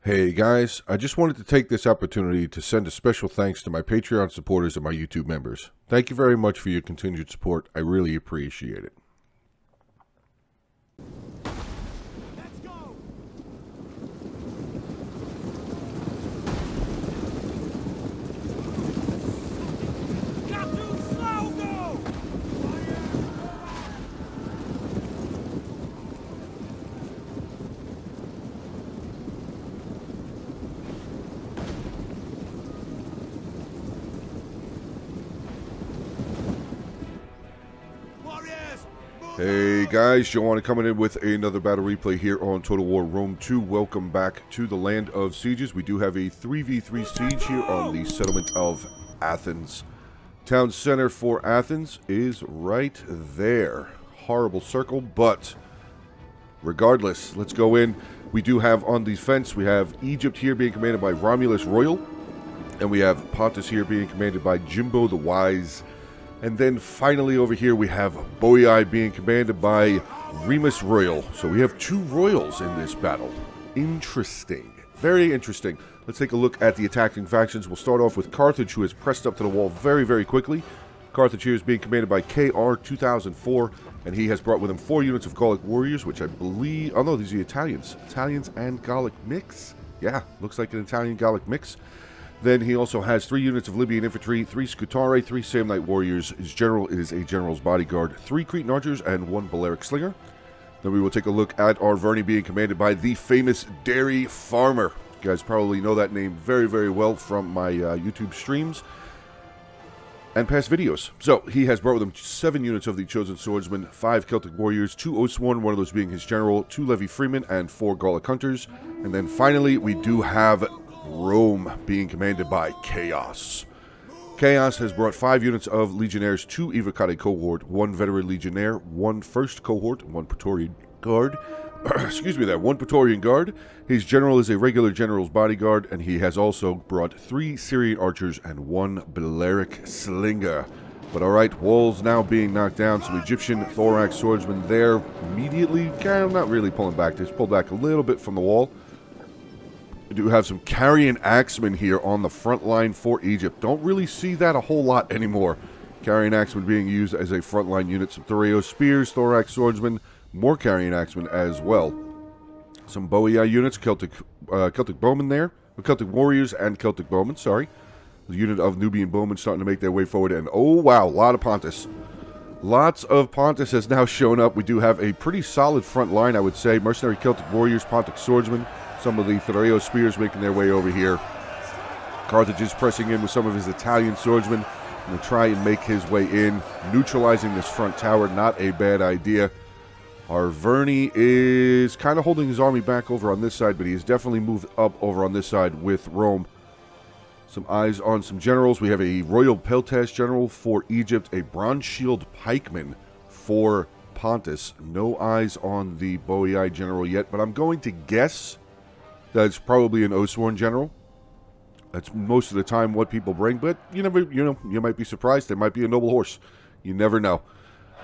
Hey guys, I just wanted to take this opportunity to send a special thanks to my Patreon supporters and my YouTube members. Thank you very much for your continued support. I really appreciate it. Let's go! Got too slow, go! Warriors! Hey guys, Joanna coming in with another battle replay here on Total War Rome 2. Welcome back to the Land of Sieges. We do have a 3v3 siege here on the settlement of Athens. Town center for Athens is right there. Horrible circle, but regardless, let's go in. We do have on the fence, we have Egypt here being commanded by Romulus Royal, and we have Pontus here being commanded by Jimbo the Wise. And then finally over here we have Boii being commanded by Remus Royal. So we have two royals in this battle. Interesting. Very interesting. Let's take a look at the attacking factions. We'll start off with Carthage, who has pressed up to the wall very, very quickly. Carthage here is being commanded by KR 2004, and he has brought with him 4 units of Gallic warriors, which I believe... Oh no, these are the Italians. Italians and Gallic mix? Yeah, looks like an Italian-Gallic mix. Then he also has 3 units of Libyan infantry, 3 Scutari, 3 Samnite warriors. His general is a general's bodyguard, 3 Cretan archers, and 1 Balearic slinger. Then we will take a look at our Verney being commanded by the famous Dairy Farmer. You guys probably know that name very, very well from my YouTube streams and past videos. So he has brought with him 7 units of the Chosen Swordsman, 5 Celtic warriors, 2 Oathsworn, one of those being his general, 2 Levy Freemen, and 4 Gallic hunters. And then finally we do have Rome being commanded by Chaos. Chaos has brought 5 units of legionnaires, 2 Evocati cohort, 1 veteran legionnaire, 1 first cohort, 1 Praetorian guard. Excuse me, 1 Praetorian guard. His general is a regular general's bodyguard, and he has also brought 3 Syrian archers and 1 Balearic slinger. But alright, walls now being knocked down. Some Egyptian thorax swordsmen there immediately, not really pulling back. They just pulled back a little bit from the wall. We do have some carrying axemen here on the front line for Egypt. Don't really see that a whole lot anymore. Carrying axemen being used as a frontline unit. Some Thoreo spears, thorax swordsmen, more carrying axemen as well. Some Boii units, Celtic bowmen there. Celtic warriors and Celtic bowmen, sorry. The unit of Nubian bowmen starting to make their way forward. And oh wow, a lot of Pontus. Lots of Pontus has now shown up. We do have a pretty solid front line, I would say. Mercenary Celtic warriors, Pontic swordsmen. Some of the Thoreo spears making their way over here. Carthage is pressing in with some of his Italian swordsmen to try and make his way in, neutralizing this front tower. Not a bad idea. Our Verney is kind of holding his army back over on this side, but he has definitely moved up over on this side with Rome. Some eyes on some generals. We have a Royal Peltas general for Egypt, a Bronze Shield pikeman for Pontus. No eyes on the Boii general yet, but I'm going to guess that's probably an Oathsworn general. That's most of the time what people bring, but you might be surprised. There might be a noble horse. You never know.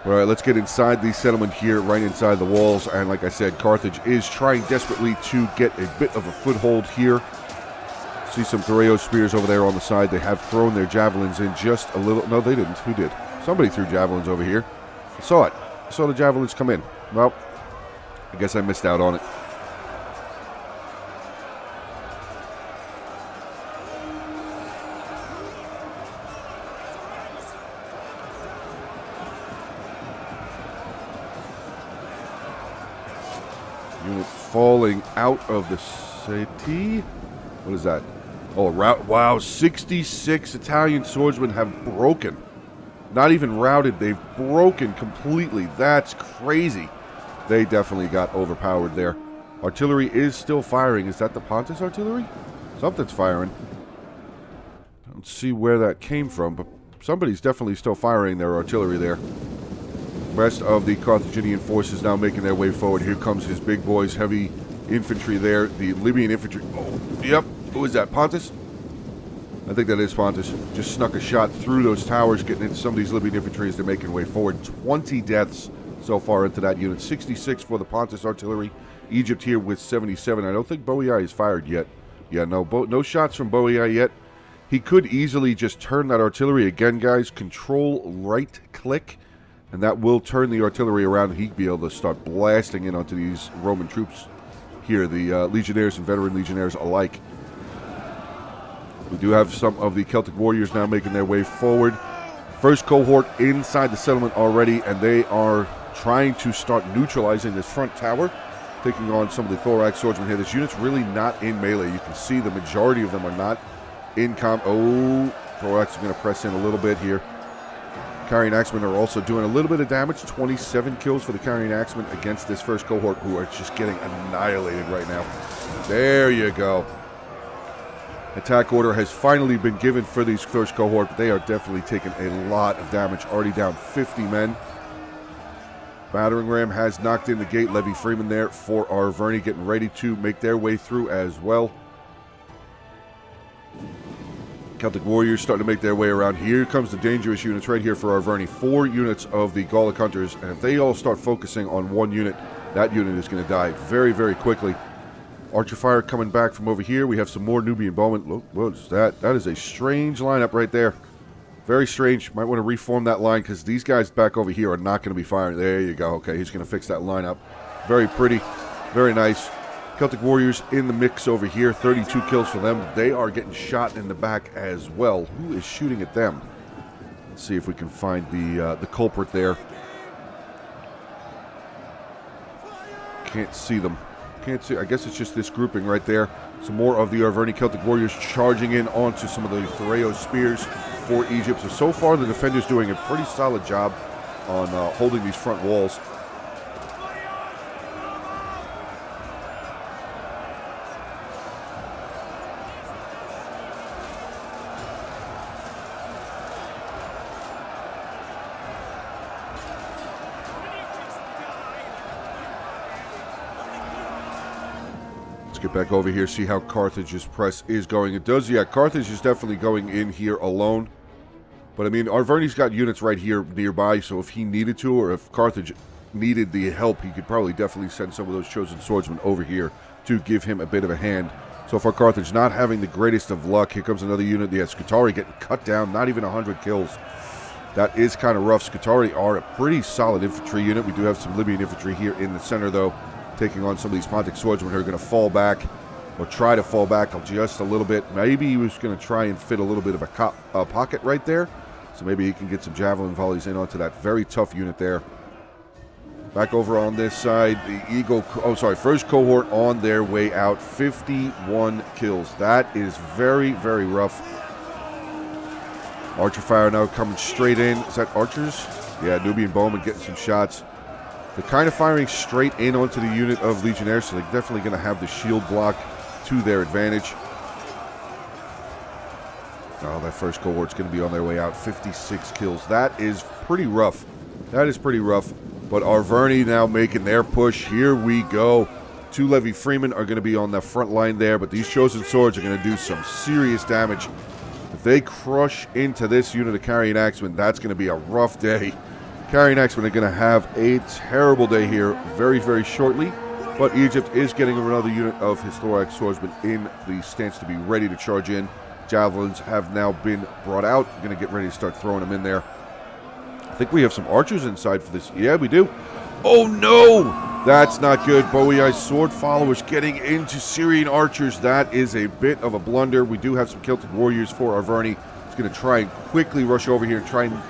All right, let's get inside the settlement here, right inside the walls. And like I said, Carthage is trying desperately to get a bit of a foothold here. See some Thoreo spears over there on the side. They have thrown their javelins in just a little. No, they didn't. Who did? Somebody threw javelins over here. I saw it. I saw the javelins come in. Well, I guess I missed out on it. Unit falling out of the city. What is that? Oh, wow, 66 Italian swordsmen have broken. Not even routed, they've broken completely. That's crazy. They definitely got overpowered there. Artillery is still firing. Is that the Pontus artillery? Something's firing. I don't see where that came from, but somebody's definitely still firing their artillery there. Rest of the Carthaginian forces now making their way forward. Here comes his big boys, heavy infantry there. The Libyan infantry. Oh, yep. Who is that? Pontus? I think that is Pontus. Just snuck a shot through those towers, getting into some of these Libyan infantry as they're making way forward. 20 deaths so far into that unit. 66 for the Pontus artillery. Egypt here with 77. I don't think Boei is fired yet. Yeah, no shots from Boei yet. He could easily just turn that artillery again, guys. Control right click, and that will turn the artillery around. He'd be able to start blasting in onto these Roman troops here, the legionnaires and veteran legionnaires alike. We do have some of the Celtic warriors now making their way forward. First cohort inside the settlement already, and they are trying to start neutralizing this front tower, taking on some of the thorax swordsmen here. This unit's really not in melee. You can see the majority of them are not in Oh, thorax is going to press in a little bit here. Carrying axemen are also doing a little bit of damage. 27 kills for the carrying axemen against this first cohort, who are just getting annihilated right now. There you go. Attack order has finally been given for these first cohort, but they are definitely taking a lot of damage. Already down 50 men. Battering ram has knocked in the gate. Levy Freeman there for Arverni, getting ready to make their way through as well. Celtic warriors starting to make their way around. Here comes the dangerous units right here for Arverni. 4 units of the Gallic hunters, and if they all start focusing on one unit, that unit is going to die very, very quickly. Archer fire coming back from over here. We have some more Nubian bowmen. Look, what is that? That is a strange lineup right there. Very strange. Might want to reform that line, because these guys back over here are not going to be firing. There you go. Okay, he's going to fix that lineup. Very pretty. Very nice. Celtic warriors in the mix over here. 32 kills for them. They are getting shot in the back as well. Who is shooting at them? Let's see if we can find the culprit there. Can't see them. Can't see. I guess it's just this grouping right there. Some more of the Arverni Celtic warriors charging in onto some of the Thoreo spears for Egypt. So far the defenders doing a pretty solid job on holding these front walls. Let's get back over here, see how Carthage's press is going. It does, yeah, Carthage is definitely going in here alone. But, I mean, Arverni's got units right here nearby, so if he needed to, or if Carthage needed the help, he could probably definitely send some of those chosen swordsmen over here to give him a bit of a hand. So far, Carthage not having the greatest of luck. Here comes another unit. Yeah, Scutari getting cut down, not even 100 kills. That is kind of rough. Scutari are a pretty solid infantry unit. We do have some Libyan infantry here in the center, though, taking on some of these Pontic swordsmen who are going to fall back, or try to fall back just a little bit. Maybe he was going to try and fit a little bit of a pocket right there, so maybe he can get some javelin volleys in onto that very tough unit there. Back over on this side, the first cohort on their way out. 51 kills. That is very, very rough. Archer fire now coming straight in. Is that archers? Yeah, Nubian bowmen getting some shots. They're kind of firing straight in onto the unit of legionnaires, so they're definitely going to have the shield block to their advantage. Oh, that first cohort's going to be on their way out. 56 kills. That is pretty rough. That is pretty rough. But Arverni now making their push. Here we go. 2 Levy Freemen are going to be on the front line there, but these chosen swords are going to do some serious damage. If they crush into this unit of carrying axemen, that's going to be a rough day. Carrying axemen are going to have a terrible day here very, very shortly. But Egypt is getting another unit of his thorax swordsmen in the stance to be ready to charge in. Javelins have now been brought out. We're going to get ready to start throwing them in there. I think we have some archers inside for this. Yeah, we do. Oh, no! That's not good. Boei's sword followers getting into Syrian archers. That is a bit of a blunder. We do have some Celtic warriors for Arverni. He's going to try and quickly rush over here and try and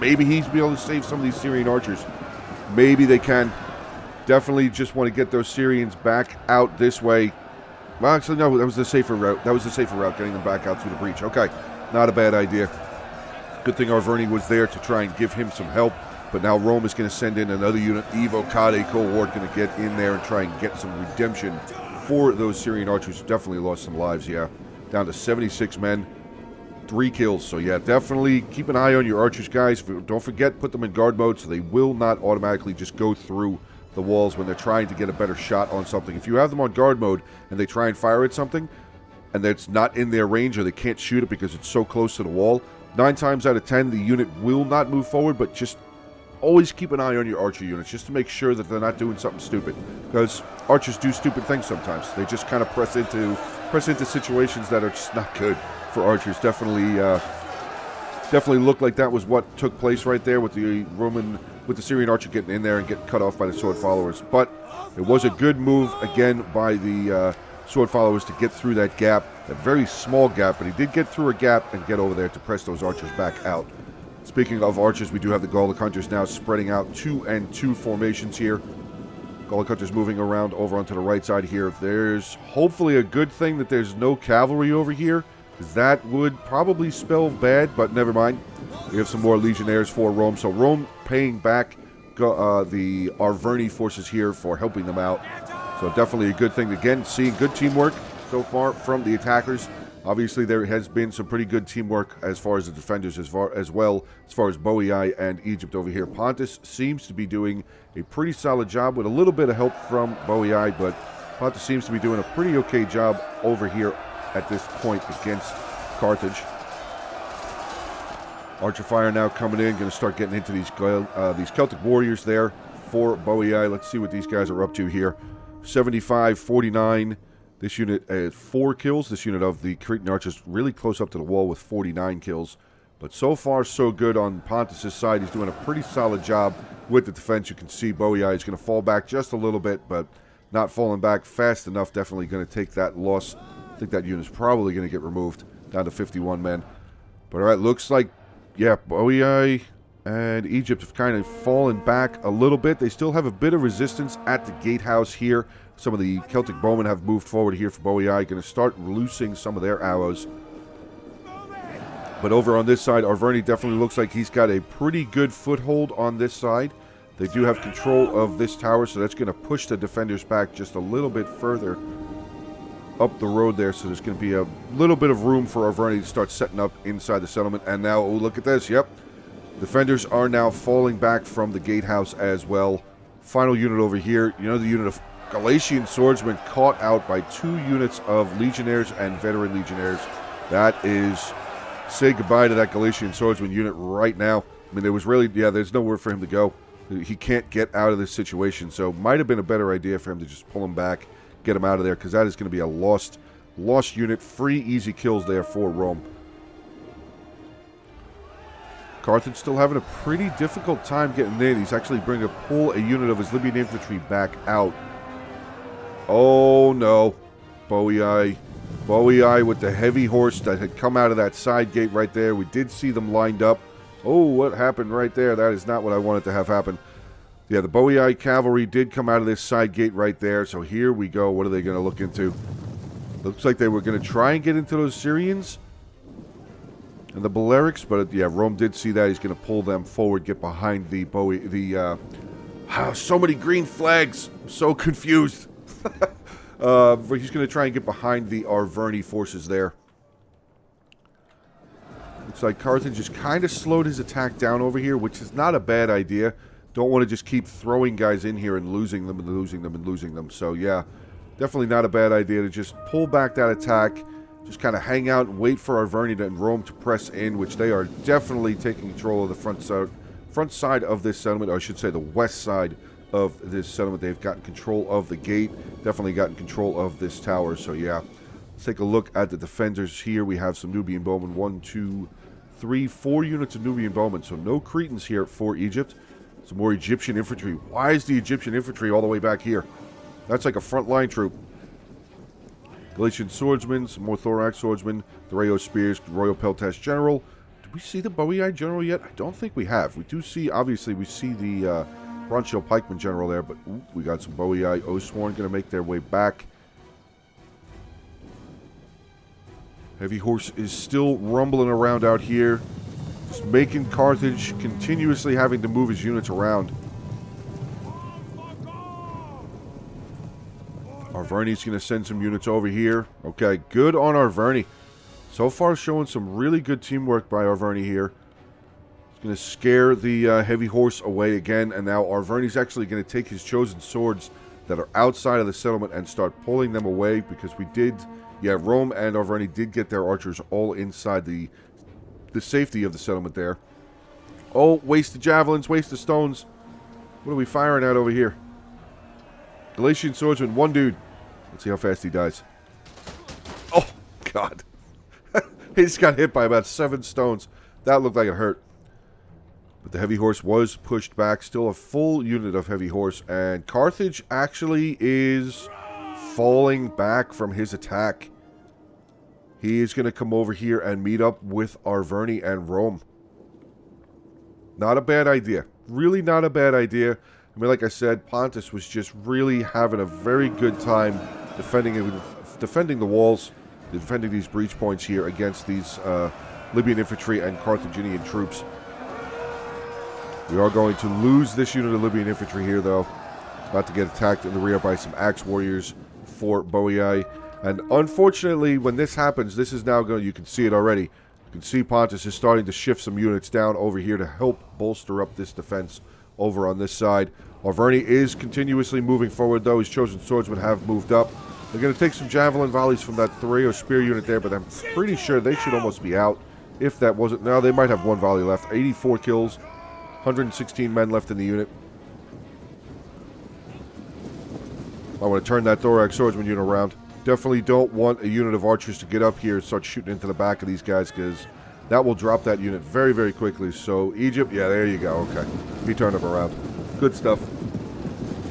maybe he's be able to save some of these Syrian archers. Maybe they can. Definitely just want to get those Syrians back out this way. Well, actually, no, that was the safer route. That was the safer route, getting them back out through the breach. Okay, not a bad idea. Good thing Arverni was there to try and give him some help. But now Rome is going to send in another unit. Evo Kade cohort going to get in there and try and get some redemption for those Syrian archers. Definitely lost some lives, yeah. Down to 76 men. 3 kills. So yeah, definitely keep an eye on your archers, guys. Don't forget, put them in guard mode so they will not automatically just go through the walls when they're trying to get a better shot on something. If you have them on guard mode and they try and fire at something and it's not in their range or they can't shoot it because it's so close to the wall, 9 times out of 10 the unit will not move forward, but just always keep an eye on your archer units just to make sure that they're not doing something stupid. Because archers do stupid things sometimes. They just kind of press into situations that are just not good for archers. Definitely looked like that was what took place right there with the Syrian archer getting in there and getting cut off by the sword followers. But it was a good move again by the sword followers to get through that gap, a very small gap, but he did get through a gap and get over there to press those archers back out. Speaking of archers, we do have the Gallic Hunters now spreading out 2 and 2 formations here. Gallic Hunters moving around over onto the right side here. There's hopefully a good thing that there's no cavalry over here, because that would probably spell bad, but never mind. We have some more legionnaires for Rome, so Rome paying back the Arverni forces here for helping them out. So definitely a good thing. Again, seeing good teamwork so far from the attackers. Obviously, there has been some pretty good teamwork as far as the defenders, as far as Boii and Egypt over here. Pontus seems to be doing a pretty solid job with a little bit of help from Boii, but Pontus seems to be doing a pretty okay job over here at this point against Carthage. Archer fire now coming in, going to start getting into these Celtic warriors there for Boii. Let's see what these guys are up to here. 75, 49. This unit has 4 kills. This unit of the Cretan archers really close up to the wall with 49 kills. But so far, so good on Pontus' side. He's doing a pretty solid job with the defense. You can see Boii is going to fall back just a little bit, but not falling back fast enough. Definitely going to take that loss. I think that unit's probably going to get removed down to 51 men. But all right, looks like, yeah, Boii and Egypt have kind of fallen back a little bit. They still have a bit of resistance at the gatehouse here. Some of the Celtic bowmen have moved forward here for Boii. Going to start loosing some of their arrows. But over on this side, Arverni definitely looks like he's got a pretty good foothold on this side. They do have control of this tower, so that's going to push the defenders back just a little bit further up the road there. So there's going to be a little bit of room for Arverni to start setting up inside the settlement. And now, oh, look at this. Yep. Defenders are now falling back from the gatehouse as well. Final unit over here. You know, the unit of Galatian swordsmen caught out by 2 units of legionnaires and veteran legionnaires. That is, say goodbye to that Galatian swordsman unit right now. I mean, there was really, yeah, there's nowhere for him to go. He can't get out of this situation, so might have been a better idea for him to just pull him back, get him out of there, because that is going to be a lost unit. Free, easy kills there for Rome. Carthage still having a pretty difficult time getting in. He's actually bringing to pull a unit of his Libyan infantry back out. Oh no, Boii with the heavy horse that had come out of that side gate right there. We did see them lined up. Oh, what happened right there? That is not what I wanted to have happen. Yeah, the Boii cavalry did come out of this side gate right there. So here we go. What are they going to look into? Looks like they were going to try and get into those Syrians and the Balearics, but yeah, Rome did see that. He's going to pull them forward, get behind the so many green flags. I'm so confused. He's going to try and get behind the Arverni forces there. Looks like Carthage just kind of slowed his attack down over here, which is not a bad idea. Don't want to just keep throwing guys in here and losing them and losing them and losing them. So yeah, definitely not a bad idea to just pull back that attack. Just kind of hang out and wait for Arverni and Rome to press in, which they are definitely taking control of the front side of this settlement, or I should say the west side of this settlement. They've gotten control of the gate, definitely gotten control of this tower. So yeah, let's take a look at the defenders here. We have some Nubian bowmen, 1, 2, 3, 4 units of Nubian bowmen. So no Cretans here for Egypt. Some more Egyptian infantry. Why is the Egyptian infantry all the way back here? That's like a frontline troop. Galatian swordsmen, some more thorax swordsmen, the Rayo spears, Royal Peltash general. Did we see the Boii general yet? I don't think we have. We do see, obviously, we see the Bronze Shield pikeman general there, but ooh, we got some Boii Osworn going to make their way back. Heavy horse is still rumbling around out here, just making Carthage continuously having to move his units around. Arverni's going to send some units over here. Okay, good on Arverni. So far showing some really good teamwork by Arverni here. He's going to scare the heavy horse away again. And now Arverni's actually going to take his chosen swords that are outside of the settlement and start pulling them away. Because we did, yeah, Rome and Arverni did get their archers all inside the safety of the settlement there. Oh, waste the javelins, waste the stones. What are we firing at over here? Galatian swordsman, one dude. Let's see how fast he dies. Oh, God. He just got hit by about 7 stones. That looked like it hurt. But the heavy horse was pushed back. Still a full unit of heavy horse. And Carthage actually is falling back from his attack. He is going to come over here and meet up with Arverni and Rome. Not a bad idea. Really not a bad idea. I mean, like I said, Pontus was just really having a very good time defending the walls, defending these breach points here against these Libyan infantry and Carthaginian troops. We are going to lose this unit of Libyan infantry here, though. About to get attacked in the rear by some axe warriors for Boii. And unfortunately, when this happens, this is now going, you can see it already. You can see Pontus is starting to shift some units down over here to help bolster up this defense over on this side. Arverni is continuously moving forward, though. His chosen swordsmen have moved up. They're going to take some javelin volleys from that 3 or spear unit there, but I'm pretty sure they should almost be out. If that wasn't, no, they might have 1 volley left. 84 kills, 116 men left in the unit. I want to turn that thorax swordsman unit around. Definitely don't want a unit of archers to get up here and start shooting into the back of these guys, because that will drop that unit very, very quickly. So, Egypt, yeah, there you go. Okay. He turned them around. Good stuff.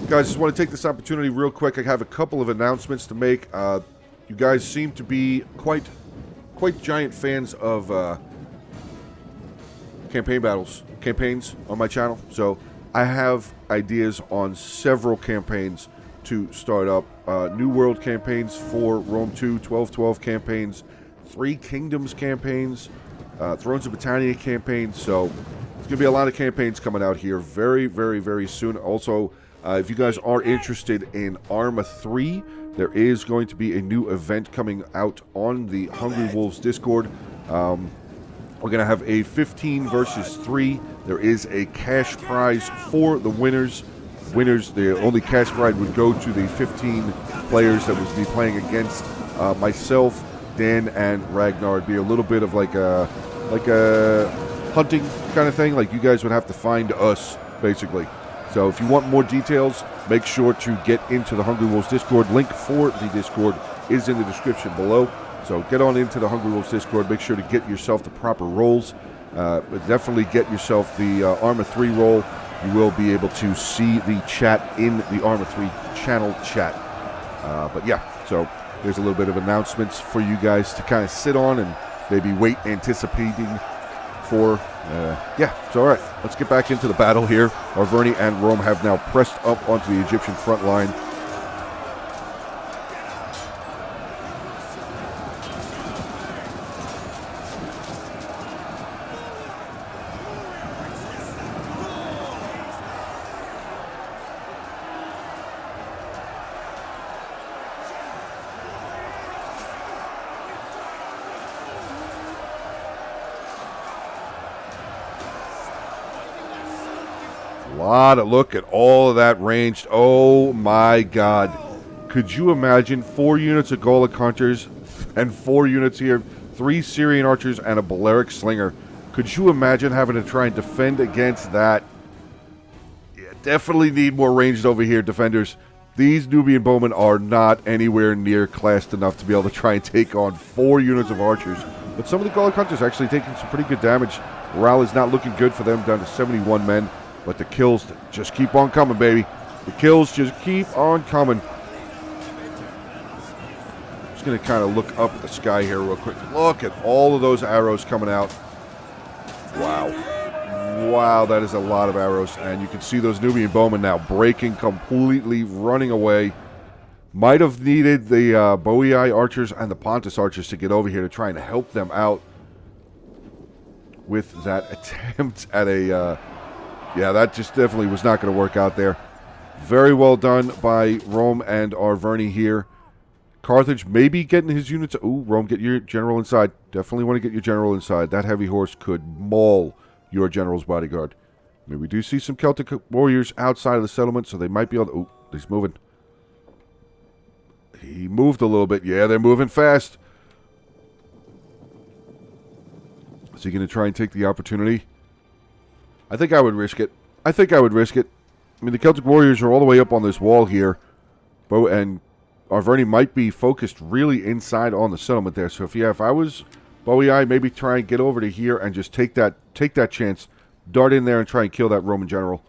Guys, just want to take this opportunity real quick. I have a couple of announcements to make. You guys seem to be quite giant fans of campaigns on my channel. So, I have ideas on several campaigns to start up. New World campaigns for Rome 2, 12-12 campaigns, 3 Kingdoms campaigns, Thrones of Britannia campaigns. So there's going to be a lot of campaigns coming out here very, very, very soon. Also, if you guys are interested in Arma 3, there is going to be a new event coming out on the Hungry Wolves Discord. We're going to have a 15 versus 3. There is a cash prize for the winners. The only cash prize would go to the 15 players that would be playing against myself, Dan, and Ragnar. It'd be a little bit of like a hunting kind of thing. Like, you guys would have to find us, basically. So if you want more details, make sure to get into the Hungry Wolves Discord. Link for the Discord is in the description below. So get on into the Hungry Wolves Discord. Make sure to get yourself the proper rolls. But definitely get yourself the Arma 3 roll. You will be able to see the chat in the Arma 3 channel chat. But yeah, so there's a little bit of announcements for you guys to kind of sit on and maybe wait, anticipating for. Yeah, so all right, let's get back into the battle here. Arverni and Rome have now pressed up onto the Egyptian front line. Look at all of that ranged. Oh my God. Could you imagine 4 units of Golic hunters and 4 units here, 3 Syrian archers and a Balearic slinger? Could you imagine having to try and defend against that? Yeah, definitely need more ranged over here, defenders. These Nubian bowmen are not anywhere near classed enough to be able to try and take on 4 units of archers. But some of the Golic hunters actually taking some pretty good damage. Morale is not looking good for them, down to 71 men. But the kills just keep on coming, baby. The kills just keep on coming. I'm just going to kind of look up at the sky here real quick. Look at all of those arrows coming out. Wow. Wow, that is a lot of arrows. And you can see those Nubian bowmen now breaking completely, running away. Might have needed the Boii archers and the Pontus archers to get over here to try and help them out with that attempt at a... yeah, that just definitely was not going to work out there. Very well done by Rome and Arverni here. Carthage maybe getting his units... Ooh, Rome, get your general inside. Definitely want to get your general inside. That heavy horse could maul your general's bodyguard. I mean, we do see some Celtic warriors outside of the settlement, so they might be able to... Ooh, he's moving. He moved a little bit. Yeah, they're moving fast. Is he going to try and take the opportunity? I think I would risk it. I mean, the Celtic Warriors are all the way up on this wall here. And Arverni might be focused really inside on the settlement there. So if I was Bowie, I maybe try and get over to here and just take that chance. Dart in there and try and kill that Roman general.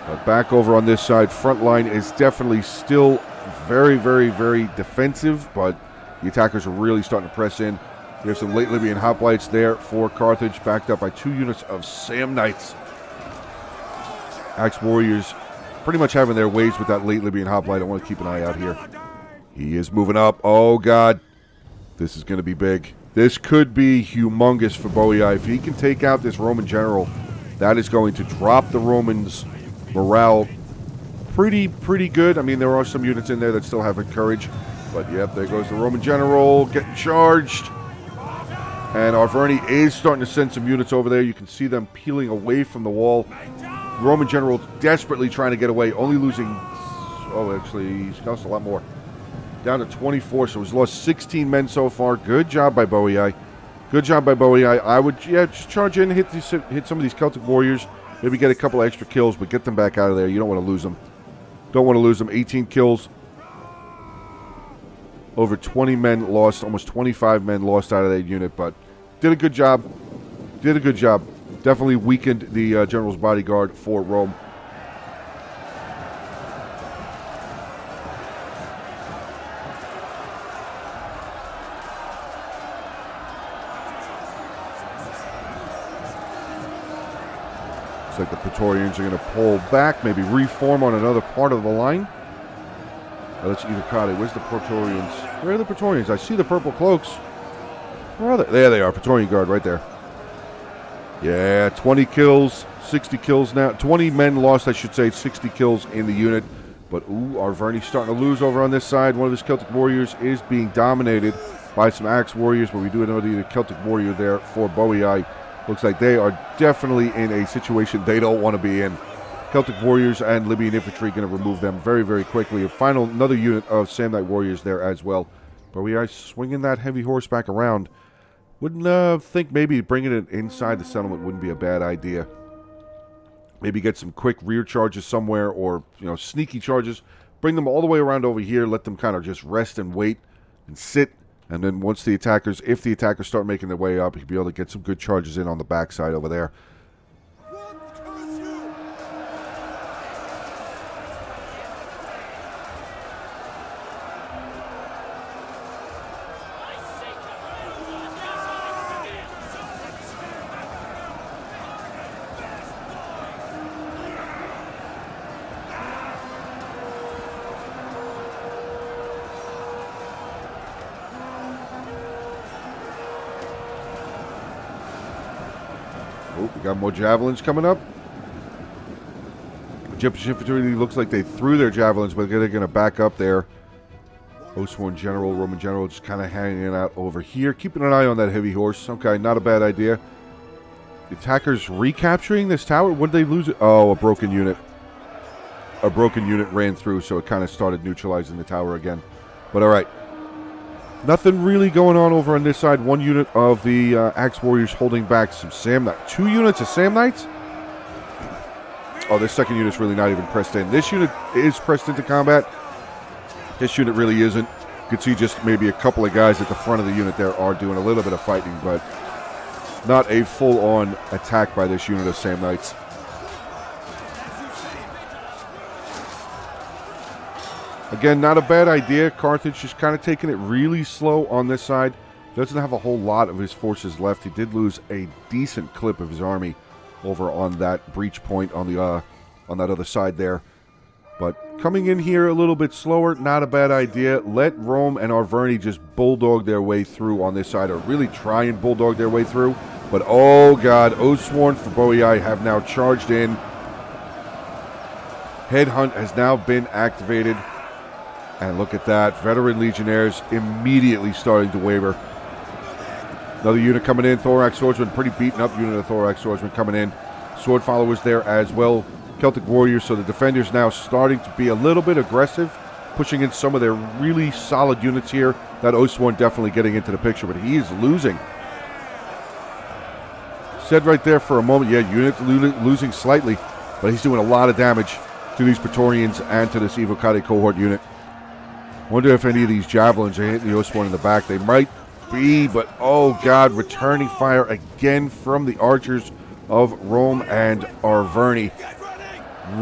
But back over on this side, front line is definitely still very, very, very defensive, but the attackers are really starting to press in. We have some late Libyan hoplites there for Carthage, backed up by 2 units of Sam Knights. Axe Warriors pretty much having their ways with that late Libyan hoplite. I want to keep an eye out here. He is moving up. Oh, God. This is going to be big. This could be humongous for Bowie. If he can take out this Roman general, that is going to drop the Romans' morale pretty good. I mean, there are some units in there that still have courage. But, yep, there goes the Roman general getting charged. And Arverni is starting to send some units over there. You can see them peeling away from the wall. Roman general desperately trying to get away, only losing... Oh, actually, he's cost a lot more. Down to 24, so he's lost 16 men so far. Good job by Bowie. Good job by Bowie. I would, just charge in, hit some of these Celtic Warriors. Maybe get a couple of extra kills, but get them back out of there. You don't want to lose them. Don't want to lose them. 18 kills. Over 20 men lost, almost 25 men lost out of that unit, but did a good job. Did a good job. Definitely weakened the general's bodyguard for Rome. Looks like the Praetorians are going to pull back, maybe reform on another part of the line. Let's either cut it. Where's the Praetorians? Where are the Praetorians? I see the purple cloaks. Where are they? There they are. Praetorian Guard right there. Yeah, 20 kills, 60 kills now. 20 men lost, I should say, 60 kills in the unit. But, ooh, Arverni's starting to lose over on this side. One of his Celtic Warriors is being dominated by some Axe Warriors, but we do know the Celtic Warrior there for Bowie. Looks like they are definitely in a situation they don't want to be in. Celtic Warriors and Libyan Infantry going to remove them very, very quickly. Another unit of Samnite Warriors there as well. Bowie swinging that heavy horse back around. Wouldn't think maybe bringing it inside the settlement wouldn't be a bad idea. Maybe get some quick rear charges somewhere, or sneaky charges. Bring them all the way around over here. Let them kind of just rest and wait and sit. And then once if the attackers start making their way up, you'll be able to get some good charges in on the backside over there. Oh, we got more javelins coming up. Egyptian infantry looks like they threw their javelins, but they're going to back up there. Oathsworn General, Roman General, just kind of hanging out over here. Keeping an eye on that heavy horse. Okay, not a bad idea. The attackers recapturing this tower? What did they lose it? Oh, a broken unit. A broken unit ran through, so it kind of started neutralizing the tower again. But all right. Nothing really going on over on this side. One unit of the Axe Warriors holding back some Sam Knights. 2 units of Sam Knights? Oh, this second unit's really not even pressed in. This unit is pressed into combat. This unit really isn't. You can see just maybe a couple of guys at the front of the unit there are doing a little bit of fighting, but not a full-on attack by this unit of Sam Knights. Again, not a bad idea. Carthage just kind of taking it really slow on this side. Doesn't have a whole lot of his forces left. He did lose a decent clip of his army over on that breach point on the on that other side there. But coming in here a little bit slower, not a bad idea. Let Rome and Arverni just bulldog their way through on this side, or really try and bulldog their way through. But oh god, Oathsworn for Bowie have now charged in. Headhunt has now been activated. And look at that. Veteran Legionnaires immediately starting to waver. Another unit coming in. Thorax Swordsman. Pretty beaten up unit of Thorax Swordsman coming in. Sword Followers there as well. Celtic Warriors. So the defenders now starting to be a little bit aggressive. Pushing in some of their really solid units here. That Oathsworn definitely getting into the picture. But he is losing Said right there for a moment, yeah, unit losing slightly, but he's doing a lot of damage to these Praetorians and to this Evocati cohort unit. Wonder if any of these javelins are hitting the Oathsworn in the back. They might be, but oh god, returning fire again from the archers of Rome and Arverni.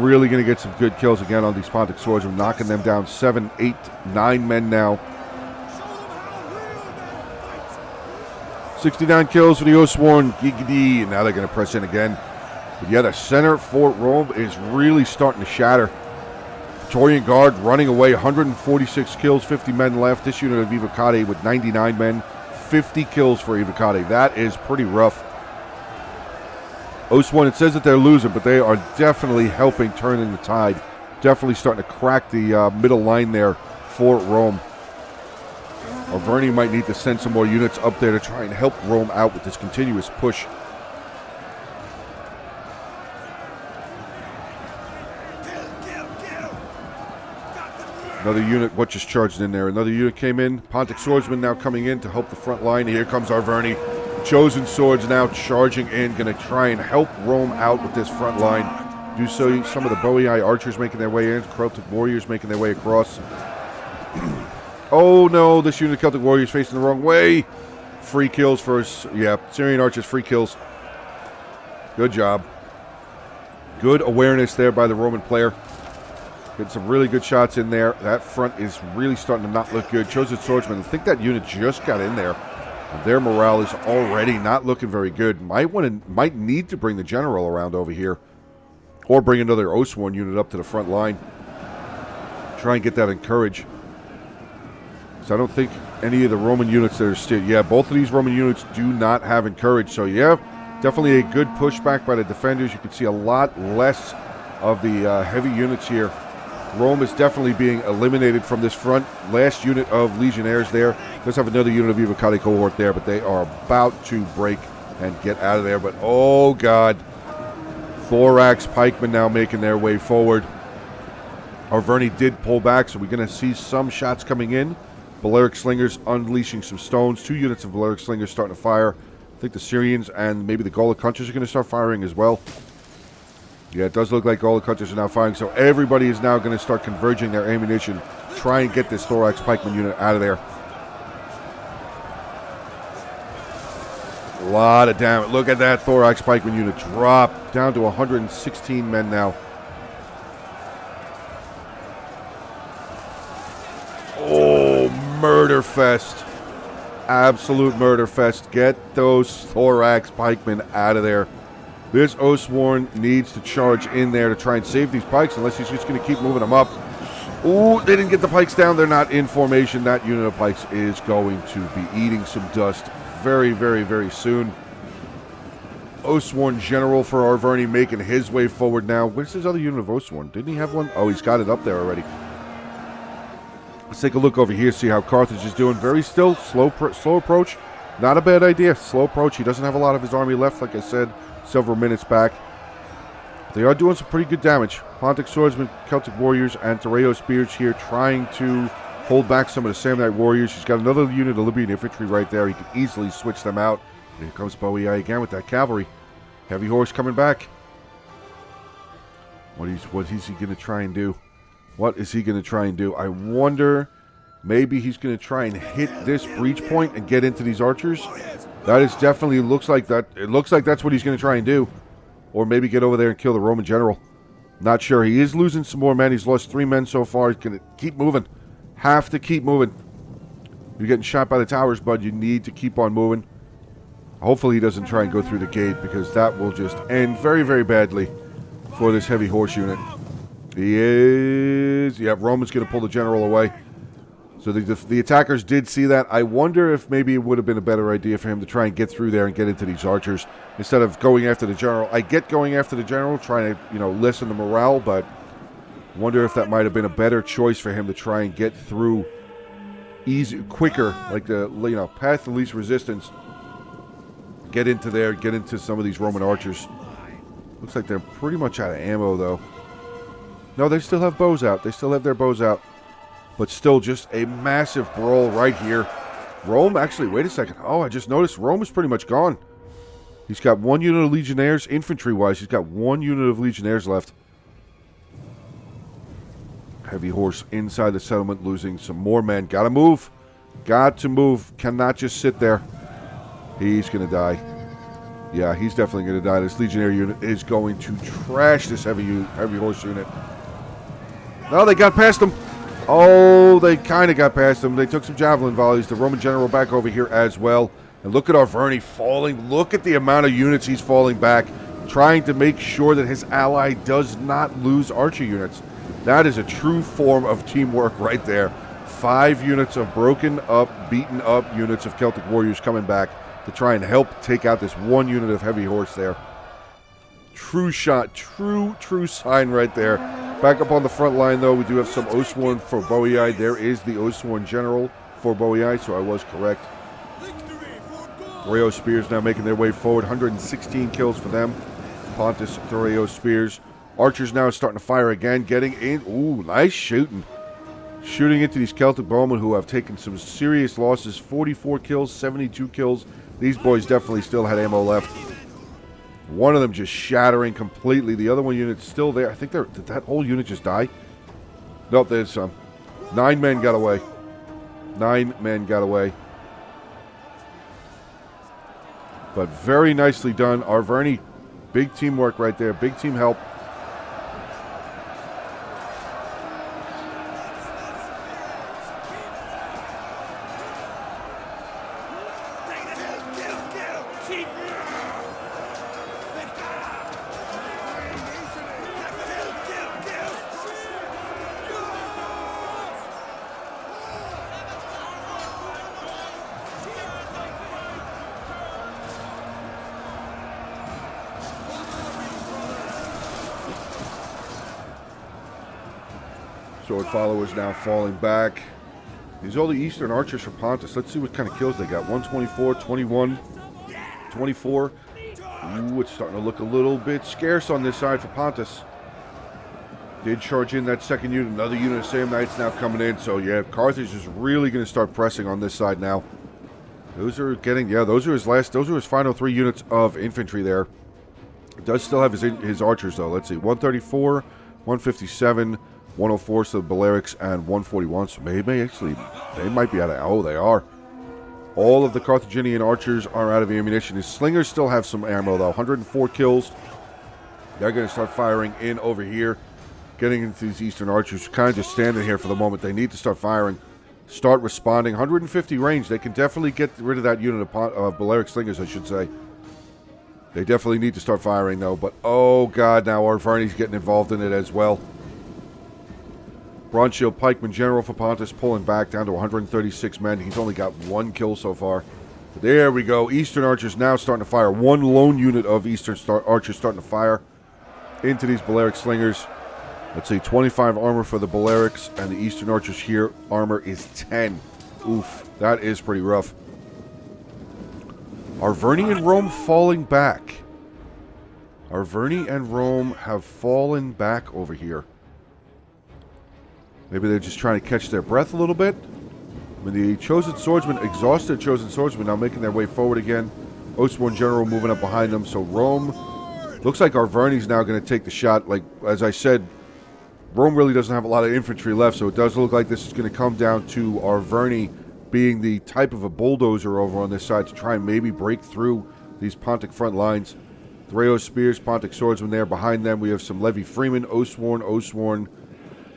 Really going to get some good kills again on these Pontic swordsmen, knocking them down 7, 8, 9 men now. 69 kills for the Oathsworn. Giggity, and now they're going to press in again. But yeah, the center for Rome is really starting to shatter. Praetorian Guard running away, 146 kills, 50 men left. This unit of Evocati with 99 men, 50 kills for Evocati. That is pretty rough. Oathsworn, it says that they're losing, but they are definitely helping turning the tide. Definitely starting to crack the middle line there for Rome. Arverni might need to send some more units up there to try and help Rome out with this continuous push. Another unit, what just charged in there? Another unit came in. Pontic swordsmen now coming in to help the front line. Here comes Arverni. Chosen swords now charging in, going to try and help Rome out with this front line. Do so. Some of the Boii archers making their way in. Celtic warriors making their way across. Oh no, this unit of Celtic warriors facing the wrong way. Free kills for us. Yeah, Syrian archers, free kills. Good job. Good awareness there by the Roman player. Getting some really good shots in there. That front is really starting to not look good. Chosen swordsmen, I think that unit just got in there. Their morale is already not looking very good. Might need to bring the general around over here. Or bring another Oathsworn unit up to the front line. Try and get that encouraged. So I don't think any of the Roman units that are still... Yeah, both of these Roman units do not have encourage. So yeah, definitely a good pushback by the defenders. You can see a lot less of the heavy units here. Rome is definitely being eliminated from this front. Last unit of legionnaires there. Does have another unit of Evocati cohort there, but they are about to break and get out of there. But oh god, Thorax pikemen now making their way forward. Arverni did pull back, so we're going to see some shots coming in. Balearic slingers unleashing some stones. 2 units of Balearic slingers starting to fire. I think the Syrians and maybe the Gaulic hunters are going to start firing as well. Yeah, it does look like all the hunters are now firing, so everybody is now going to start converging their ammunition, try and get this Thorax pikeman unit out of there. A lot of damage. Look at that Thorax pikeman unit drop down to 116 men now. Oh, murder fest. Absolute murder fest. Get those Thorax pikemen out of there. This Oathsworn needs to charge in there to try and save these pikes, unless he's just going to keep moving them up. Ooh, they didn't get the pikes down. They're not in formation. That unit of pikes is going to be eating some dust very, very, very soon. Oathsworn General for Arverni making his way forward now. Where's his other unit of Oathsworn? Didn't he have one? Oh, he's got it up there already. Let's take a look over here, see how Carthage is doing. Very still, slow approach. Not a bad idea. Slow approach. He doesn't have a lot of his army left, like I said several minutes back. They are doing some pretty good damage. Pontic swordsmen, Celtic warriors, and Terreo spears here trying to hold back some of the Samnite warriors. He's got another unit of Libyan infantry right there. He can easily switch them out. Here comes Boii again with that cavalry. Heavy horse coming back. What is he going to try and do? What is he going to try and do? I wonder, maybe he's going to try and hit this breach point and get into these archers. That is definitely, looks like that. It looks like that's what he's going to try and do. Or maybe get over there and kill the Roman general. Not sure. He is losing some more men. He's lost 3 men so far. He's going to keep moving. Have to keep moving. You're getting shot by the towers, bud. You need to keep on moving. Hopefully he doesn't try and go through the gate, because that will just end very, very badly for this heavy horse unit. He is... Yeah, Roman's going to pull the general away. So the attackers did see that. I wonder if maybe it would have been a better idea for him to try and get through there and get into these archers instead of going after the general. I get going after the general, trying to, lessen the morale, but wonder if that might have been a better choice for him to try and get through quicker, like the, path of least resistance. Get into there, get into some of these Roman archers. Looks like they're pretty much out of ammo, though. No, they still have bows out. They still have their bows out. But still just a massive brawl right here. Rome, actually, wait a second. Oh, I just noticed Rome is pretty much gone. He's got one unit of Legionnaires. Infantry-wise, he's got one unit of Legionnaires left. Heavy horse inside the settlement, losing some more men. Gotta move. Got to move. Cannot just sit there. He's going to die. Yeah, he's definitely going to die. This Legionnaire unit is going to trash this heavy horse unit. No, they got past him. Oh, they kind of got past him. They took some javelin volleys. The Roman general back over here as well. And look at Arverni falling. Look at the amount of units he's falling back, trying to make sure that his ally does not lose archer units. That is a true form of teamwork right there. 5 units of broken up, beaten up units of Celtic warriors coming back to try and help take out this one unit of heavy horse there. True shot, true sign right there. Back up on the front line, though, we do have some Oathsworn for Boii. There is the Oathsworn general for Boii, so I was correct. Thoreo Spears now making their way forward. 116 kills for them. Pontus Thoreo Spears. Archers now starting to fire again, getting in. Ooh, nice shooting. Shooting into these Celtic bowmen who have taken some serious losses. 44 kills, 72 kills. These boys definitely still had ammo left. One of them just shattering completely. The other one unit's still there. I think did that whole unit just die? Nope, there's some. 9 men got away. 9 men got away. But very nicely done. Arverni, big teamwork right there. Big team help. Sword followers now falling back. These are all the Eastern archers from Pontus. Let's see what kind of kills they got. 124, 21, 24. Ooh, it's starting to look a little bit scarce on this side for Pontus. Did charge in that second unit. Another unit of Samnites now coming in. So, yeah, Carthage is really going to start pressing on this side now. Those are getting, yeah, those are his final 3 units of infantry there. He does still have his archers, though. Let's see, 134, 157, 104, so the Balearics, and 141. So they might be out of, oh, they are. All of the Carthaginian archers are out of ammunition. His slingers still have some ammo, though. 104 kills. They're going to start firing in over here, getting into these Eastern archers. Kind of just standing here for the moment. They need to start firing, start responding. 150 range. They can definitely get rid of that unit of Balearic slingers, I should say. They definitely need to start firing, though. But, oh, God, now Arverni's getting involved in it as well. Bronze Shield Pikeman General for Pontus pulling back down to 136 men. He's only got 1 kill so far. But there we go. Eastern archers now starting to fire. 1 lone unit of Eastern archers starting to fire into these Balearic slingers. Let's see, 25 armor for the Balearics, and the Eastern archers here, armor is 10. Oof, that is pretty rough. Arverni and Rome falling back. Arverni and Rome have fallen back over here. Maybe they're just trying to catch their breath a little bit. I mean, the Chosen Swordsman, exhausted Chosen Swordsman, now making their way forward again. Oathsworn General moving up behind them. So Rome, looks like Arverni's now going to take the shot. Like, as I said, Rome really doesn't have a lot of infantry left, so it does look like this is going to come down to Arverni being the type of a bulldozer over on this side to try and maybe break through these Pontic front lines. Thoreo Spears, Pontic Swordsman there. Behind them, we have some Levy Freeman, Oathsworn,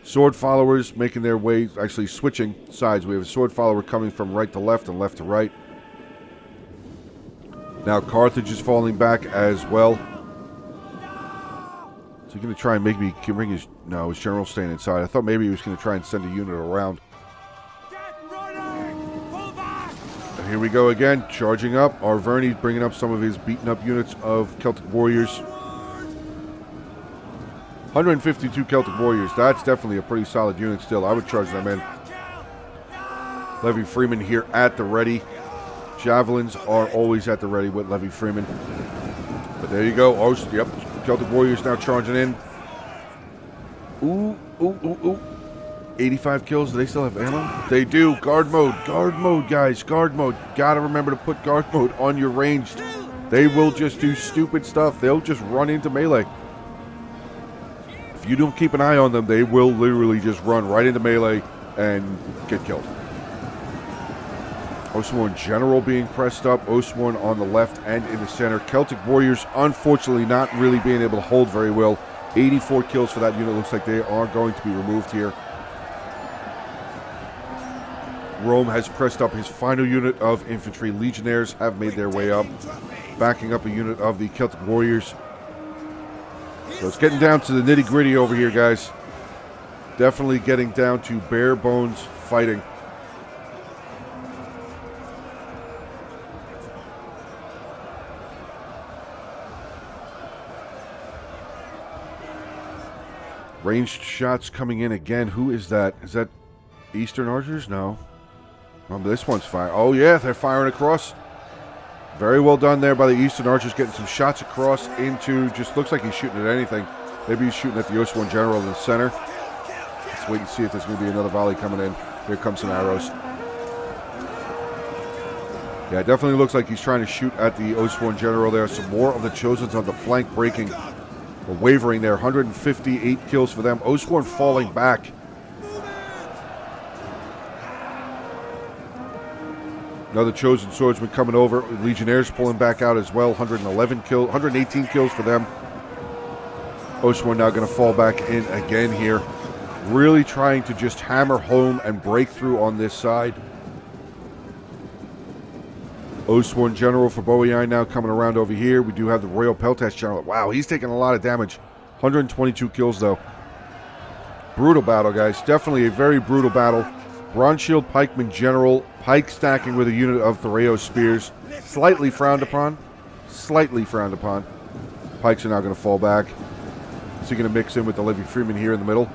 Sword followers making their way, actually switching sides. We have a sword follower coming from right to left and left to right. Now Carthage is falling back as well. So he's going to try and maybe bring his, no, his general staying inside. I thought maybe he was going to try and send a unit around. And here we go again, charging up. Arverni's bringing up some of his beaten up units of Celtic warriors. 152 Celtic warriors. That's definitely a pretty solid unit still. I would charge them in. Levy Freeman here at the ready. Javelins are always at the ready with Levy Freeman. But there you go. Oh, yep. Celtic warriors now charging in. Ooh. 85 kills. Do they still have ammo? They do. Guard mode. Guard mode, guys. Guard mode. Gotta remember to put guard mode on your ranged They will just do stupid stuff. They'll just run into melee. If you don't keep an eye on them, they will literally just run right into melee and get killed. Oathsworn General being pressed up. Oathsworn on the left and in the center. Celtic Warriors, unfortunately, not really being able to hold very well. 84 kills for that unit. Looks like they are going to be removed here. Rome has pressed up his final unit of infantry. Legionnaires have made their way up, backing up a unit of the Celtic Warriors. So it's getting down to the nitty-gritty over here, guys. Definitely getting down to bare bones fighting. Ranged shots coming in again. Who is that? Is that Eastern Archers? No. This one's firing. Oh, yeah, they're firing across. Very well done there by the Eastern Archers, getting some shots across into, just looks like he's shooting at anything. Maybe he's shooting at the Oathsworn General in the center. Let's wait and see if there's going to be another volley coming in. Here comes some arrows. Yeah, it definitely looks like he's trying to shoot at the Oathsworn General there. Some more of the Chosens on the flank breaking. Or wavering there. 158 kills for them. Oathsworn falling back. Another Chosen Swordsman coming over. Legionnaires pulling back out as well. 118 kills for them. Oathsworn now going to fall back in again here. Really trying to just hammer home and break through on this side. Oathsworn General for Bowiai now coming around over here. We do have the Royal Peltash General. Wow, he's taking a lot of damage. 122 kills though. Brutal battle, guys. Definitely a very brutal battle. Bronze Shield Pikeman General, pike stacking with a unit of Thoreo Spears. Slightly frowned upon. Slightly frowned upon. Pikes are now going to fall back. Is he going to mix in with the Levy Freeman here in the middle?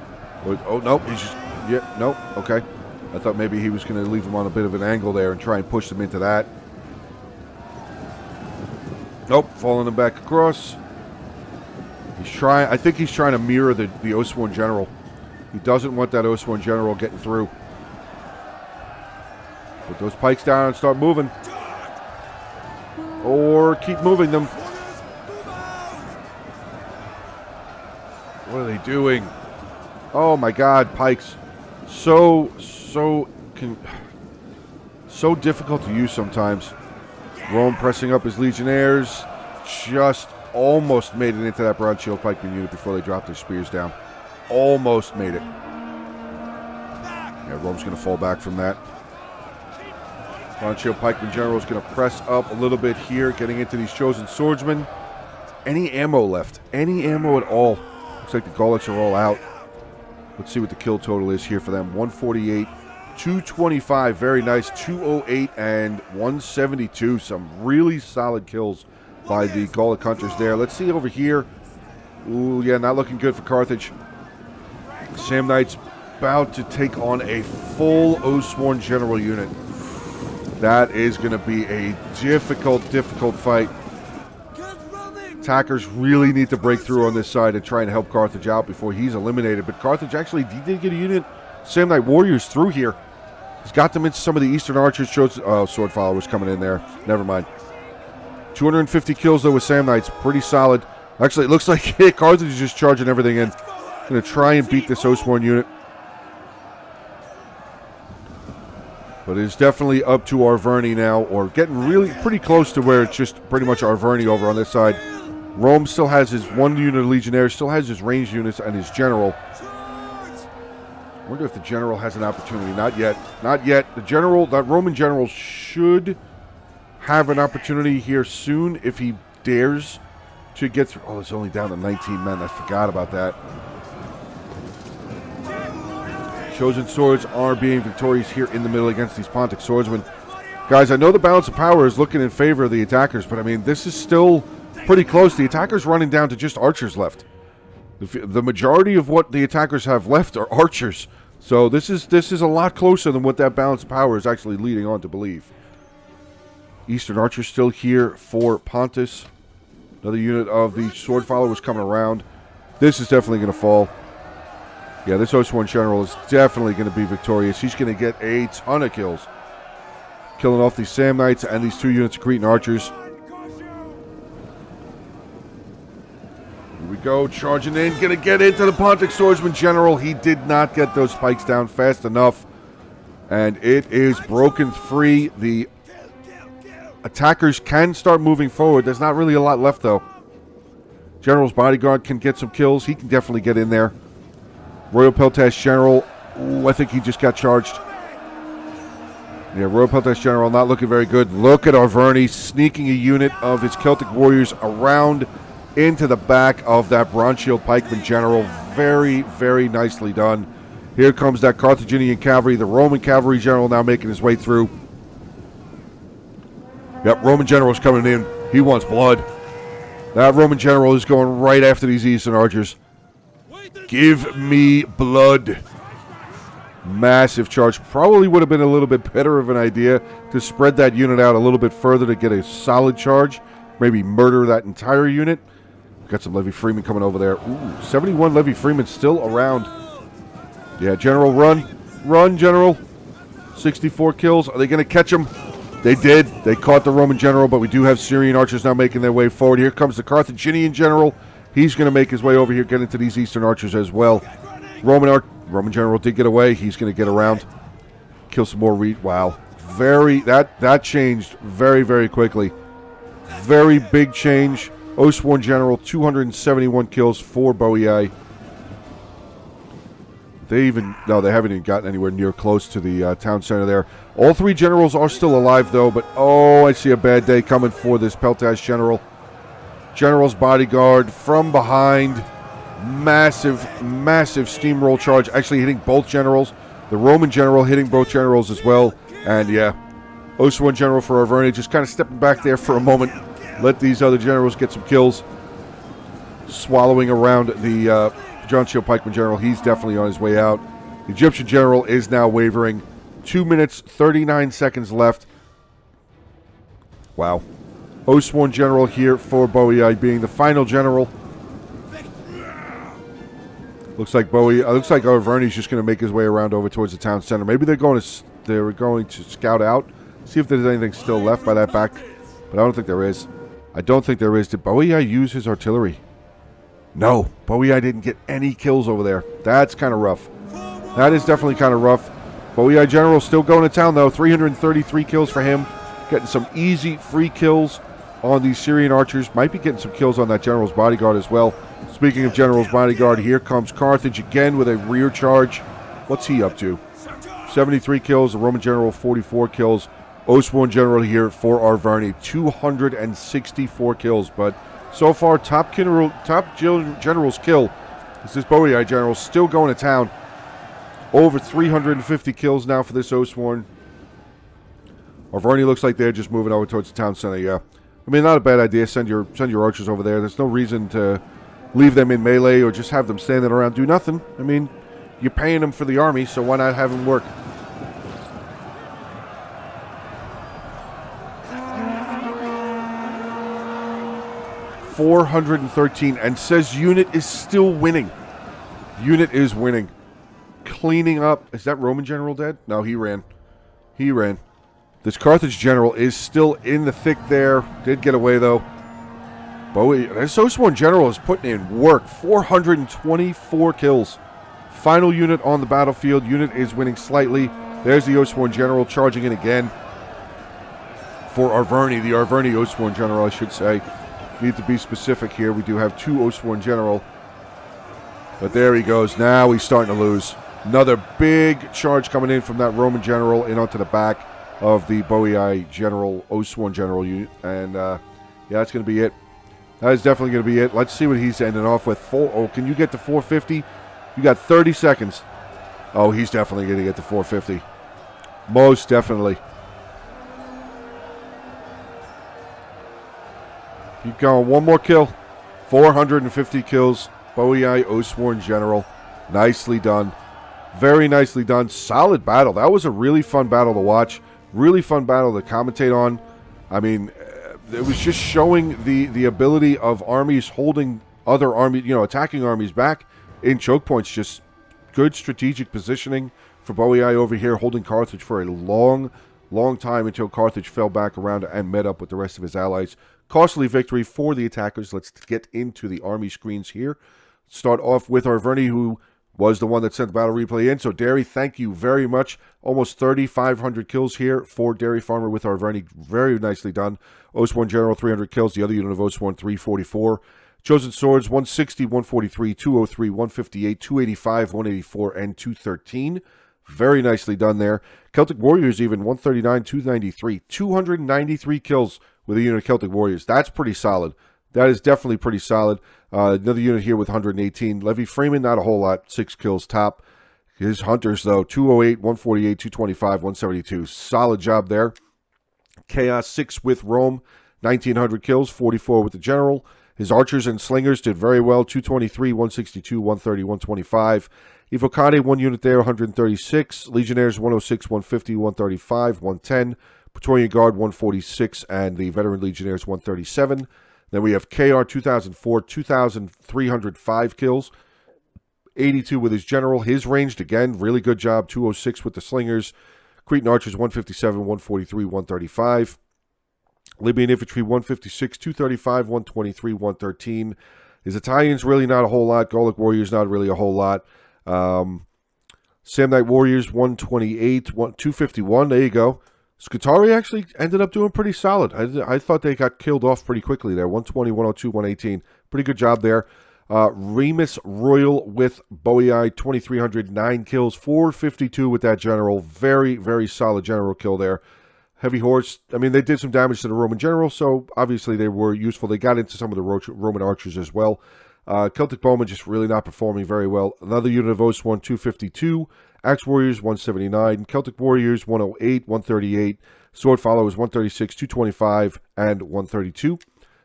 Oh, no. He's just... Yeah, no. Okay. I thought maybe he was going to leave them on a bit of an angle there and try and push them into that. Nope. Falling them back across. He's trying... I think he's trying to mirror the Oathsworn General. He doesn't want that Oathsworn General getting through. Put those pikes down and start moving. Or keep moving them. What are they doing? Oh my god, pikes. So difficult to use sometimes. Rome pressing up his Legionnaires. Just almost made it into that Bronze Shield Pikeman unit before they dropped their spears down. Almost made it. Yeah, Rome's going to fall back from that. Bronze Shield Pikeman General is going to press up a little bit here, getting into these Chosen Swordsmen. Any ammo left? Any ammo at all? Looks like the Gaulets are all out. Let's see what the kill total is here for them. 148, 225, very nice. 208 and 172. Some really solid kills by the Gallic Hunters there. Let's see over here. Ooh, yeah, not looking good for Carthage. Sam Knight's about to take on a full Oathsworn General unit. That is going to be a difficult fight. Attackers really need to break through on this side and try and help Carthage out before he's eliminated. But Carthage actually did get a unit, Sam Knight Warriors, through here. He's got them into some of the Eastern Archers. Sword Followers coming in there. Never mind. 250 kills, though, with Sam Knights. Pretty solid. Actually, it looks like Carthage is just charging everything in. Going to try and beat this Oathsworn unit. But it's definitely up to Arverni now, or getting really pretty close to where it's just pretty much Arverni over on this side. Rome still has his one unit of Legionnaires, still has his ranged units and his general. I wonder if the general has an opportunity. Not yet. Not yet. The general, that Roman general should have an opportunity here soon if he dares to get through. Oh, it's only down to 19 men. I forgot about that. Chosen Swords are being victorious here in the middle against these Pontic Swordsmen. Guys, I know the balance of power is looking in favor of the attackers, but I mean, this is still pretty close. The attackers running down to just archers left. The majority of what the attackers have left are archers. So this is a lot closer than what that balance of power is actually leading on to believe. Eastern Archers still here for Pontus. Another unit of the Sword Followers coming around. This is definitely going to fall. Yeah, this Oathsworn General is definitely going to be victorious. He's going to get a ton of kills. Killing off these Sam Knights and these two units of Cretan Archers. go, charging in, gonna get into the Pontic Swordsman General. He did not get those spikes down fast enough. And it is broken free. The attackers can start moving forward. There's not really a lot left, though. General's bodyguard can get some kills. He can definitely get in there. Royal Peltash General, ooh, I think he just got charged. Yeah, Royal Peltash General not looking very good. Look at Arverni sneaking a unit of his Celtic warriors around into the back of that Bronze Shield Pikeman General. Very, very nicely done. Here comes that Carthaginian cavalry. The Roman cavalry general now making his way through. Yep, Roman general's coming in. He wants blood. That Roman general is going right after these Eastern archers. Give me blood. Massive charge. Probably would have been a little bit better of an idea to spread that unit out a little bit further to get a solid charge. Maybe murder that entire unit. Got some Levy Freeman coming over there. Ooh, 71 Levy Freeman still around. Yeah, General, run. Run, General. 64 kills. Are they going to catch him? They did. They caught the Roman general, but we do have Syrian archers now making their way forward. Here comes the Carthaginian general. He's going to make his way over here, get into these Eastern archers as well. Roman general did get away. He's going to get around. Kill some more Wow. That changed very, very quickly. Very big change. Oathsworn General, 271 kills for Boei. They haven't even gotten anywhere near close to the town center there. All three generals are still alive, though, but oh, I see a bad day coming for this Peltash General. General's bodyguard from behind. Massive, massive steamroll charge, actually hitting both generals. The Roman general hitting both generals as well. And yeah, Oathsworn General for Arverni just kind of stepping back there for a moment. Let these other generals get some kills. Swallowing around the John Shield Pikeman General. He's definitely on his way out. The Egyptian General is now wavering. 2 minutes, 39 seconds left. Wow. Oathsworn General here for Boei being the final general. Looks like Arverni's just going to make his way around over towards the town center. Maybe they're going to scout out, see if there's anything still left by that back. But I don't think there is. I don't think there is. Did Boei use his artillery? No. Boei didn't get any kills over there. That's kind of rough. That is definitely kind of rough. Boei General still going to town, though. 333 kills for him. Getting some easy free kills on these Syrian archers. Might be getting some kills on that General's bodyguard as well. Speaking of General's bodyguard, here comes Carthage again with a rear charge. What's he up to? 73 kills. The Roman General, 44 kills. Oathsworn General here for Arverni, 264 kills. But so far, top general's kill is this Boei General, still going to town. Over 350 kills now for this Oathsworn. Arverni looks like they're just moving over towards the town center, yeah. I mean, not a bad idea. Send your archers over there. There's no reason to leave them in melee or just have them standing around do nothing. I mean, you're paying them for the army, so why not have them work? .413, and says unit is still winning. Unit is winning. Cleaning up. Is that Roman general dead? No, he ran. He ran. This Carthage general is still in the thick there. Did get away, though. This Oathsworn general is putting in work. 424 kills. Final unit on the battlefield. Unit is winning slightly. There's the Oathsworn general charging in again. For Arverni. The Arverni Oathsworn general, I should say. Need to be specific here. We do have two Oathsworn General. But there he goes. Now he's starting to lose. Another big charge coming in from that Roman General in onto the back of the Boei General, Oathsworn General unit. And, yeah, that's going to be it. That is definitely going to be it. Let's see what he's ending off with. Oh, can you get to 450? You got 30 seconds. Oh, he's definitely going to get to 450. Most definitely. Keep going. One more kill. 450 kills. Boei Oathsworn General. Nicely done. Very nicely done. Solid battle. That was a really fun battle to watch. Really fun battle to commentate on. I mean, it was just showing the ability of armies holding other armies, attacking armies back in choke points. Just good strategic positioning for Boei over here, holding Carthage for a long, long time until Carthage fell back around and met up with the rest of his allies. Costly victory for the attackers. Let's get into the army screens here. Start off with Arverni, who was the one that sent the battle replay in. So, Derry, thank you very much. Almost 3,500 kills here for Dairy Farmer with Arverni. Very nicely done. Oathsworn General, 300 kills. The other unit of Oathsworn, 344. Chosen Swords, 160, 143, 203, 158, 285, 184, and 213. Very nicely done there. Celtic Warriors even, 139, 293. 293 kills with a unit of Celtic Warriors. That's pretty solid. That is definitely pretty solid. Another unit here with 118. Levy Freeman, not a whole lot. 6 kills top. His Hunters, though, 208, 148, 225, 172. Solid job there. Chaos, 6 with Rome. 1,900 kills, 44 with the General. His Archers and Slingers did very well. 223, 162, 130, 125. Evocade, 1 unit there, 136. Legionnaires, 106, 150, 135, 110. Praetorian Guard, 146. And the Veteran Legionnaires, 137. Then we have KR 2004, 2,305 kills, 82 with his General. His ranged, again, really good job, 206 with the Slingers. Cretan Archers, 157, 143, 135. Libyan Infantry, 156, 235, 123, 113. His Italians, really not a whole lot. Gallic Warriors, not really a whole lot. Samnite Warriors, 128, 251. There you go. Scutari actually ended up doing pretty solid. I thought they got killed off pretty quickly there. 120, 102, 118. Pretty good job there. Remus Royal with Boei, 2,309 kills, 452 with that General. Very, very solid General kill there. Heavy Horse, I mean, they did some damage to the Roman General, so obviously they were useful. They got into some of the Roman Archers as well. Celtic Bowmen just really not performing very well. Another unit of Oathsworn, 252. Axe Warriors, 179. Celtic Warriors, 108, 138. Sword Followers, 136, 225, and 132.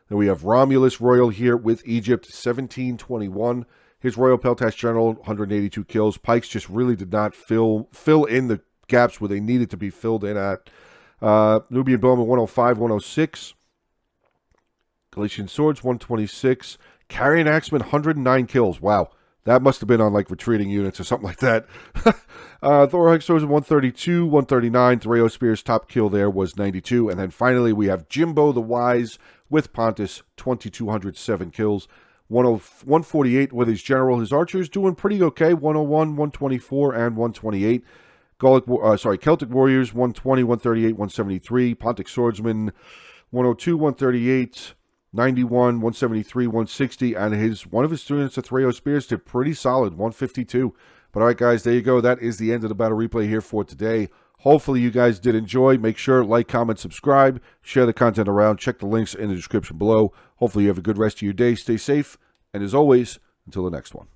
Then we have Romulus Royal here with Egypt, 1721. His Royal Peltash General, 182 kills. Pikes just really did not fill in the gaps where they needed to be filled in at. Nubian Bowman, 105, 106. Galatian Swords, 126. Carrion Axeman, 109 kills. Wow. That must have been on, like, retreating units or something like that. Thorhug Swords, 132, 139. Threo Spear's top kill there was 92. And then finally, we have Jimbo the Wise with Pontus, 2,207 kills. 148 with his General. His Archers doing pretty okay. 101, 124, and 128. Celtic Warriors, 120, 138, 173. Pontic Swordsman, 102, 138. 91, 173, 160, and one of his students, the Threo Spears, did pretty solid, 152. But all right, guys, there you go. That is the end of the battle replay here for today. Hopefully you guys did enjoy. Make sure, like, comment, subscribe, share the content around. Check the links in the description below. Hopefully you have a good rest of your day. Stay safe, and as always, until the next one.